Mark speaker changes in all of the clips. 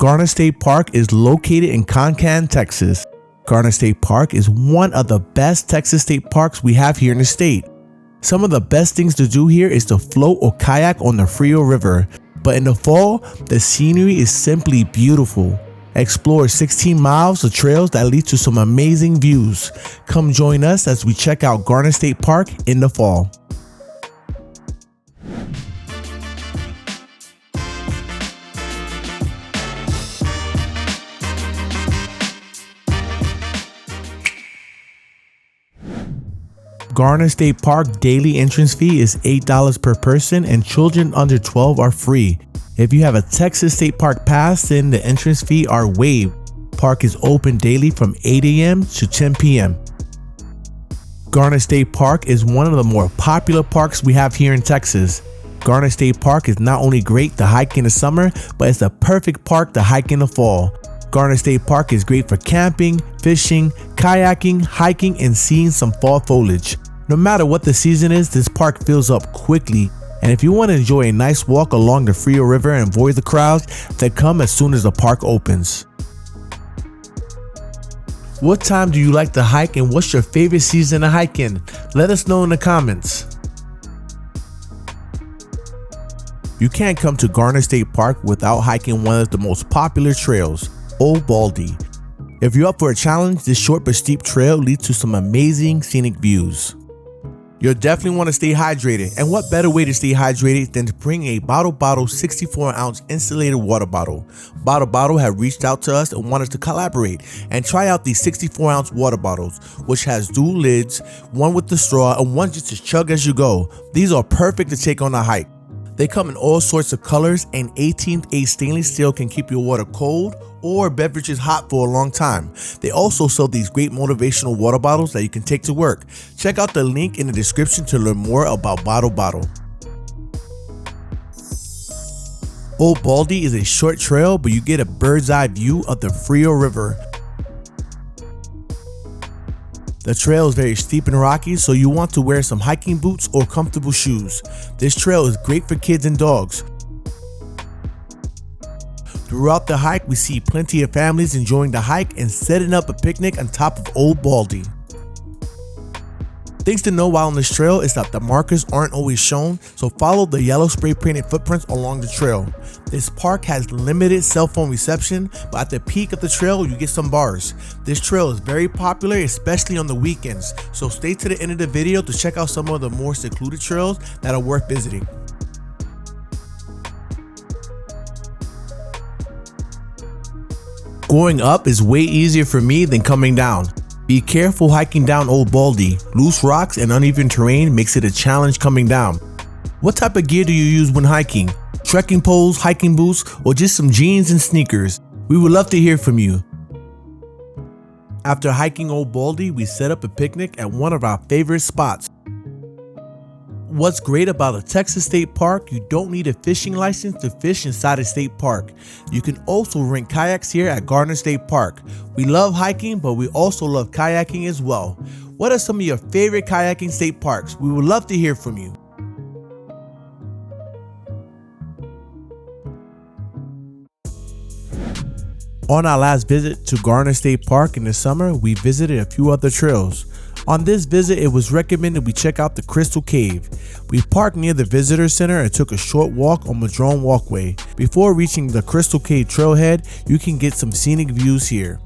Speaker 1: Garner State Park is located in Concan, Texas. Garner State Park is one of the best Texas state parks we have here in the state. Some of the best things to do here is to float or kayak on the Frio River, but in the fall, the scenery is simply beautiful. Explore 16 miles of trails that lead to some amazing views. Come join us as we check out Garner State Park in the fall. Garner State Park daily entrance fee is $8 per person and children under 12 are free. If you have a Texas State Park pass, then the entrance fee are waived. Park is open daily from 8 a.m. to 10 p.m. Garner State Park is one of the more popular parks we have here in Texas. Garner State Park is not only great to hike in the summer, but it's the perfect park to hike in the fall. Garner State Park is great for camping, fishing, kayaking, hiking, and seeing some fall foliage. No matter what the season is, this park fills up quickly. And if you want to enjoy a nice walk along the Frio River and avoid the crowds, then come as soon as the park opens. What time do you like to hike and what's your favorite season to hike in? Let us know in the comments. You can't come to Garner State Park without hiking one of the most popular trails, Old Baldy. If you're up for a challenge, this short but steep trail leads to some amazing scenic views. You'll definitely want to stay hydrated, and what better way to stay hydrated than to bring a Bottle 64-ounce insulated water bottle. Bottle have reached out to us and wanted to collaborate and try out these 64-ounce water bottles, which has dual lids, one with the straw and one just to chug as you go. These are perfect to take on a hike. They come in all sorts of colors, and 18th stainless steel can keep your water cold or beverages hot for a long time. They also sell these great motivational water bottles that you can take to work. Check out the link in the description to learn more about Bottle. Old Baldy is a short trail, but you get a bird's eye view of the Frio River. The trail is very steep and rocky, so you want to wear some hiking boots or comfortable shoes. This trail is great for kids and dogs. Throughout the hike, we see plenty of families enjoying the hike and setting up a picnic on top of Old Baldy. Things to know while on this trail is that the markers aren't always shown, so follow the yellow spray painted footprints along the trail. This park has limited cell phone reception, but at the peak of the trail you get some bars. This trail is very popular, especially on the weekends, so stay to the end of the video to check out some of the more secluded trails that are worth visiting. Going up is way easier for me than coming down. Be careful hiking down Old Baldy. Loose rocks and uneven terrain makes it a challenge coming down. What type of gear do you use when hiking? Trekking poles, hiking boots, or just some jeans and sneakers? We would love to hear from you. After hiking Old Baldy, we set up a picnic at one of our favorite spots. What's great about a Texas State Park, you don't need a fishing license to fish inside a state park. You can also rent kayaks here at Garner State Park. We love hiking, but we also love kayaking as well. What are some of your favorite kayaking state parks? We would love to hear from you. On our last visit to Garner State Park in the summer, we visited a few other trails. On this visit, it was recommended we check out the Crystal Cave. We parked near the visitor center and took a short walk on Madrone Walkway. Before reaching the Crystal Cave trailhead, you can get some scenic views here.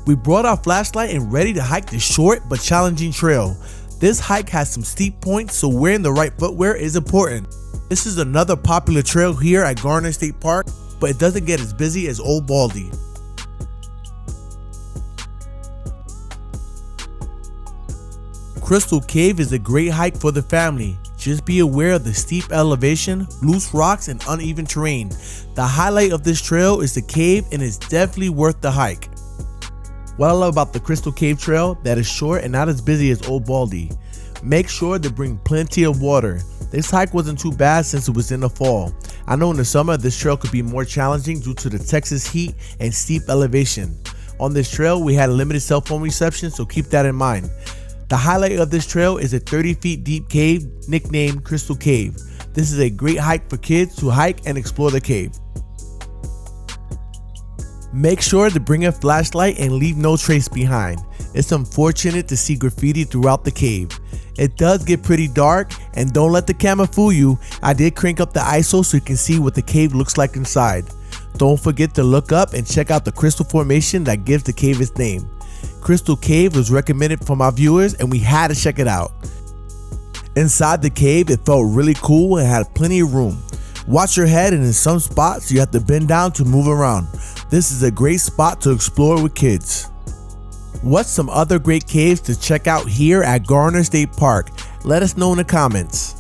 Speaker 1: We brought our flashlight and ready to hike the short but challenging trail. This hike has some steep points, so wearing the right footwear is important. This is another popular trail here at Garner State Park, but it doesn't get as busy as Old Baldy. Crystal Cave is a great hike for the family. Just be aware of the steep elevation, loose rocks, and uneven terrain. The highlight of this trail is the cave and it's definitely worth the hike. What I love about the Crystal Cave trail, that is short and not as busy as Old Baldy. Make sure to bring plenty of water. This hike wasn't too bad since it was in the fall. I know in the summer this trail could be more challenging due to the Texas heat and steep elevation. On this trail we had limited cell phone reception, so keep that in mind. The highlight of this trail is a 30 feet deep cave nicknamed Crystal Cave. This is a great hike for kids to hike and explore the cave. Make sure to bring a flashlight and leave no trace behind. It's unfortunate to see graffiti throughout the cave. It does get pretty dark, and don't let the camera fool you. I did crank up the ISO so you can see what the cave looks like inside. Don't forget to look up and check out the crystal formation that gives the cave its name. Crystal Cave was recommended from our viewers and we had to check it out. Inside the cave, it felt really cool and had plenty of room. Watch your head, and in some spots you have to bend down to move around. This is a great spot to explore with kids. What's some other great caves to check out here at Garner State Park? Let us know in the comments.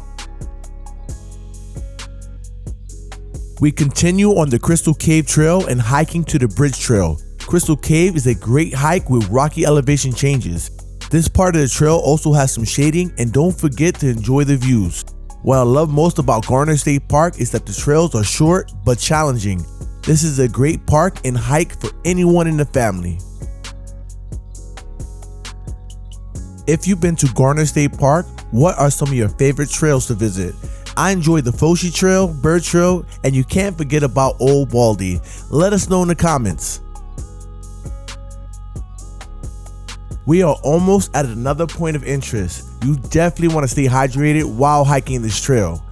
Speaker 1: We continue on the Crystal Cave Trail and hiking to the Bridge Trail. Crystal Cave is a great hike with rocky elevation changes. This part of the trail also has some shading, and don't forget to enjoy the views. What I love most about Garner State Park is that the trails are short but challenging. This is a great park and hike for anyone in the family. If you've been to Garner State Park, what are some of your favorite trails to visit? I enjoy the Foshi Trail, Bird Trail, and you can't forget about Old Baldy. Let us know in the comments. We are almost at another point of interest. You definitely want to stay hydrated while hiking this trail.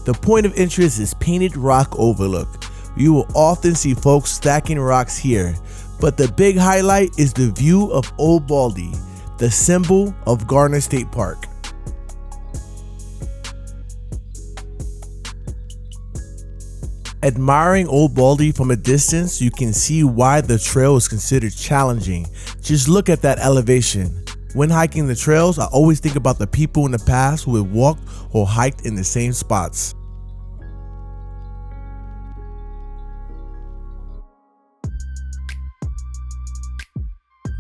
Speaker 1: The point of interest is Painted Rock Overlook. You will often see folks stacking rocks here, but the big highlight is the view of Old Baldy, the symbol of Garner State Park. Admiring Old Baldy from a distance, you can see why the trail is considered challenging. Just look at that elevation. When hiking the trails, I always think about the people in the past who have walked or hiked in the same spots.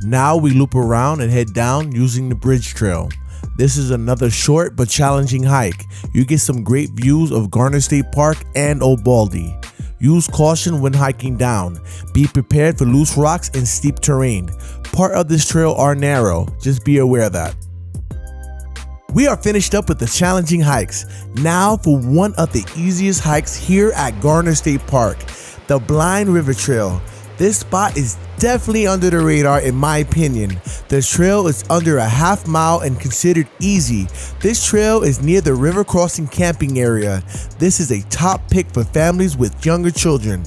Speaker 1: Now we loop around and head down using the Bridge Trail. This is another short but challenging hike. You get some great views of Garner State Park and Old Baldy. Use caution when hiking down. Be prepared for loose rocks and steep terrain. Part of this trail are narrow, just be aware of that. We are finished up with the challenging hikes. Now for one of the easiest hikes here at Garner State Park, the Blinn River Trail. This spot is definitely under the radar in my opinion. The trail is under a half mile and considered easy. This trail is near the river crossing camping area. This is a top pick for families with younger children.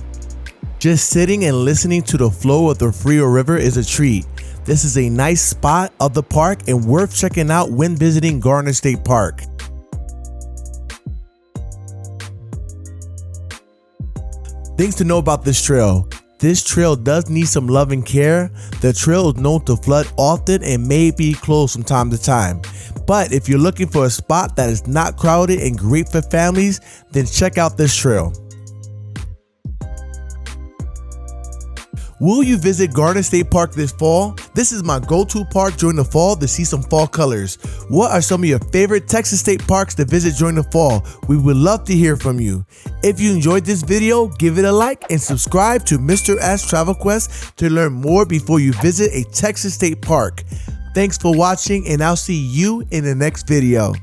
Speaker 1: Just sitting and listening to the flow of the Frio River is a treat. This is a nice spot of the park and worth checking out when visiting Garner State Park. Things to know about this trail. This trail does need some love and care. The trail is known to flood often and may be closed from time to time. But if you're looking for a spot that is not crowded and great for families, then check out this trail. Will you visit Garner State Park this fall? This is my go-to park during the fall to see some fall colors. What are some of your favorite Texas state parks to visit during the fall? We would love to hear from you. If you enjoyed this video, give it a like and subscribe to Mr.S Travel Quest to learn more before you visit a Texas state park. Thanks for watching, and I'll see you in the next video.